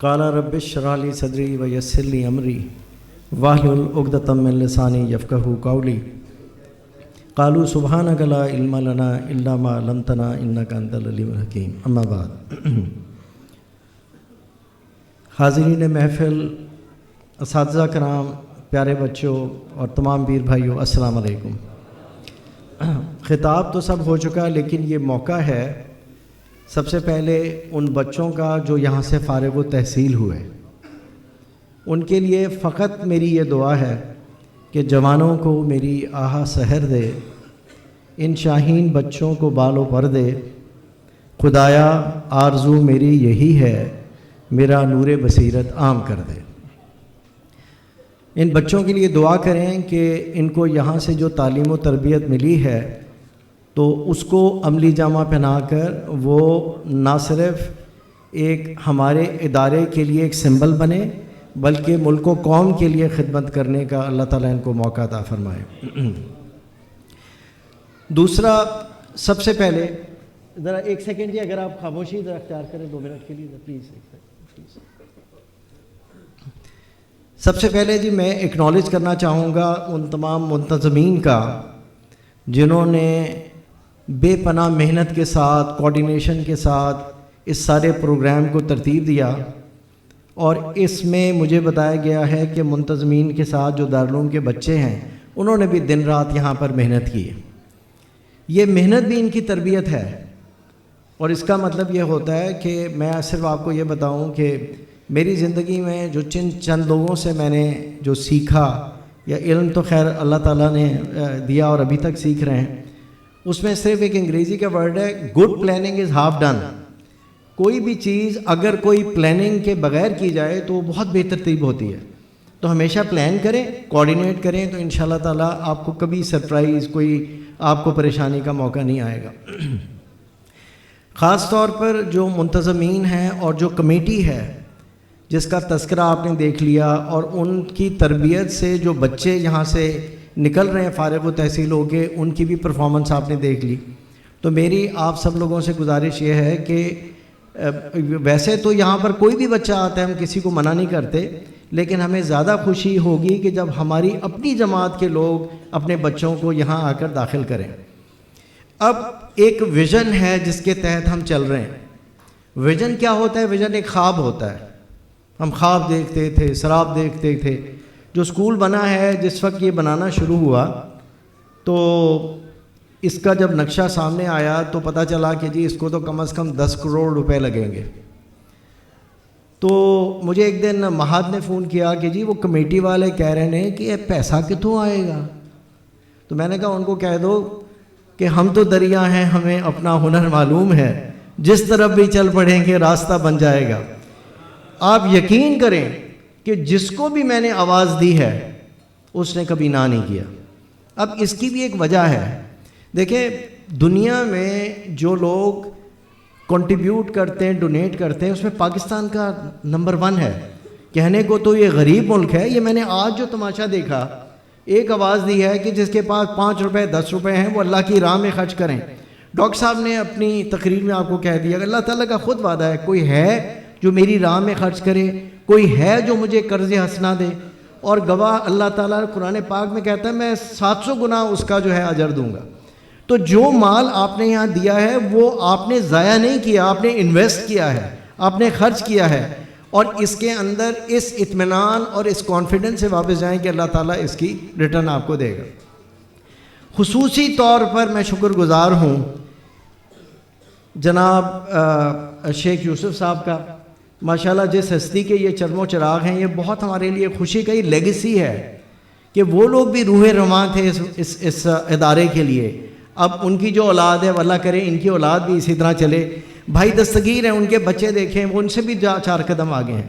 قال رب اشرح لي صدري ويسر لي امري واحلل عقدة من لساني يفقهوا قولي قالوا سبحانك لا علم لنا الا ما علمتنا انك انت العليم الحكيم اما بعد. حاضرین محفل، اساتذہ کرام، پیارے بچوں اور تمام پیر بھائیوں، السلام علیکم. خطاب تو سب ہو چکا، لیکن یہ موقع ہے سب سے پہلے ان بچوں کا جو یہاں سے فارغ و تحصیل ہوئے، ان کے لیے فقط میری یہ دعا ہے کہ جوانوں کو میری آہا سحر دے، ان شاہین بچوں کو بال و پر دے. خدایا آرزو میری یہی ہے، میرا نور بصیرت عام کر دے. ان بچوں کے لیے دعا کریں کہ ان کو یہاں سے جو تعلیم و تربیت ملی ہے تو اس کو عملی جامہ پہنا کر وہ نہ صرف ایک ہمارے ادارے کے لیے ایک سمبل بنے، بلکہ ملک و قوم کے لیے خدمت کرنے کا اللہ تعالیٰ ان کو موقع عطا فرمائے. دوسرا، سب سے پہلے ذرا ایک سیکنڈ جی، اگر آپ خاموشی ذرا اختیار کریں 2 منٹ کے لیے پلیز. سب سے پہلے جی میں ایکنالج کرنا چاہوں گا ان تمام منتظمین کا جنہوں نے بے پناہ محنت کے ساتھ، کوارڈینیشن کے ساتھ اس سارے پروگرام کو ترتیب دیا، اور اس میں مجھے بتایا گیا ہے کہ منتظمین کے ساتھ جو دارالعلوم کے بچے ہیں انہوں نے بھی دن رات یہاں پر محنت کی. یہ محنت بھی ان کی تربیت ہے، اور اس کا مطلب یہ ہوتا ہے کہ میں صرف آپ کو یہ بتاؤں کہ میری زندگی میں جو چند لوگوں سے میں نے جو سیکھا، یا علم تو خیر اللہ تعالیٰ نے دیا اور ابھی تک سیکھ رہے ہیں، اس میں صرف ایک انگریزی کا ورڈ ہے، good planning is half done. کوئی بھی چیز اگر کوئی پلاننگ کے بغیر کی جائے تو وہ بہت بے ترتیب ہوتی ہے. تو ہمیشہ پلان کریں، کوارڈینیٹ کریں، تو انشاءاللہ تعالیٰ آپ کو کبھی سرپرائز، کوئی آپ کو پریشانی کا موقع نہیں آئے گا. خاص طور پر جو منتظمین ہیں اور جو کمیٹی ہے جس کا تذکرہ آپ نے دیکھ لیا، اور ان کی تربیت سے جو بچے یہاں سے نکل رہے ہیں فارغ و تحصیل ہو کے، ان کی بھی پرفارمنس آپ نے دیکھ لی. تو میری آپ سب لوگوں سے گزارش یہ ہے کہ ویسے تو یہاں پر کوئی بھی بچہ آتا ہے، ہم کسی کو منع نہیں کرتے، لیکن ہمیں زیادہ خوشی ہوگی کہ جب ہماری اپنی جماعت کے لوگ اپنے بچوں کو یہاں آ کر داخل کریں. اب ایک ویژن ہے جس کے تحت ہم چل رہے ہیں. ویژن کیا ہوتا ہے؟ ویژن ایک خواب ہوتا ہے. ہم خواب دیکھتے تھے، سراب دیکھتے تھے. جو سکول بنا ہے، جس وقت یہ بنانا شروع ہوا تو اس کا جب نقشہ سامنے آیا تو پتہ چلا کہ جی اس کو تو کم از کم 10 کروڑ روپے لگیں گے. تو مجھے ایک دن مہاد نے فون کیا کہ جی وہ کمیٹی والے کہہ رہے ہیں کہ یہ پیسہ کتوں آئے گا. تو میں نے کہا ان کو کہہ دو کہ ہم تو دریا ہیں، ہمیں اپنا ہنر معلوم ہے، جس طرف بھی چل پڑیں گے راستہ بن جائے گا. آپ یقین کریں کہ جس کو بھی میں نے آواز دی ہے اس نے کبھی نہ نہیں کیا. اب اس کی بھی ایک وجہ ہے. دیکھیں، دنیا میں جو لوگ کنٹریبیوٹ کرتے ہیں، ڈونیٹ کرتے ہیں، اس میں پاکستان کا نمبر 1 ہے. کہنے کو تو یہ غریب ملک ہے. یہ میں نے آج جو تماشا دیکھا، ایک آواز دی ہے کہ جس کے پاس 5 روپے 10 روپے ہیں وہ اللہ کی راہ میں خرچ کریں. ڈاکٹر صاحب نے اپنی تقریر میں آپ کو کہہ دیا کہ اللہ تعالیٰ کا خود وعدہ ہے، کوئی ہے جو میری راہ میں خرچ کرے، کوئی ہے جو مجھے قرض حسنہ دے. اور گواہ اللہ تعالیٰ قرآن پاک میں کہتا ہے میں 700 گنا اس کا جو ہے اجر دوں گا. تو جو مال آپ نے یہاں دیا ہے وہ آپ نے ضائع نہیں کیا، آپ نے انویسٹ کیا ہے، آپ نے خرچ کیا ہے. اور اس کے اندر اس اطمینان اور اس کانفیڈنس سے واپس جائیں کہ اللہ تعالیٰ اس کی ریٹرن آپ کو دے گا. خصوصی طور پر میں شکر گزار ہوں جناب شیخ یوسف صاحب کا. ماشاءاللہ جس ہستی کے یہ چرم و چراغ ہیں، یہ بہت ہمارے لیے خوشی کا ہی لیگیسی ہے کہ وہ لوگ بھی روح رواں تھے اس ادارے کے لیے. اب ان کی جو اولاد ہے، اللہ کرے ان کی اولاد بھی اسی طرح چلے. بھائی دستگیر ہیں، ان کے بچے دیکھیں، وہ ان سے بھی 4 قدم آگے ہیں.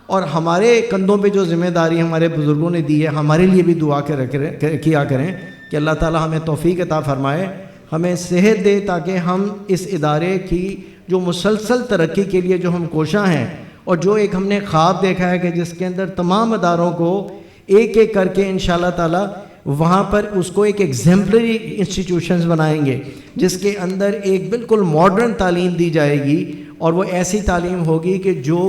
اور ہمارے کندھوں پہ جو ذمہ داری ہمارے بزرگوں نے دی ہے، ہمارے لیے بھی دعا کیا کریں کہ اللہ تعالیٰ ہمیں توفیق عطا فرمائے، ہمیں صحت دے، تاکہ ہم اس ادارے کی جو مسلسل ترقی کے لیے جو ہم کوشاں ہیں، اور جو ایک ہم نے خواب دیکھا ہے کہ جس کے اندر تمام اداروں کو ایک ایک کر کے انشاءاللہ تعالیٰ وہاں پر اس کو ایک ایگزمپلری انسٹیٹیوشنز بنائیں گے، جس کے اندر ایک بالکل ماڈرن تعلیم دی جائے گی، اور وہ ایسی تعلیم ہوگی کہ جو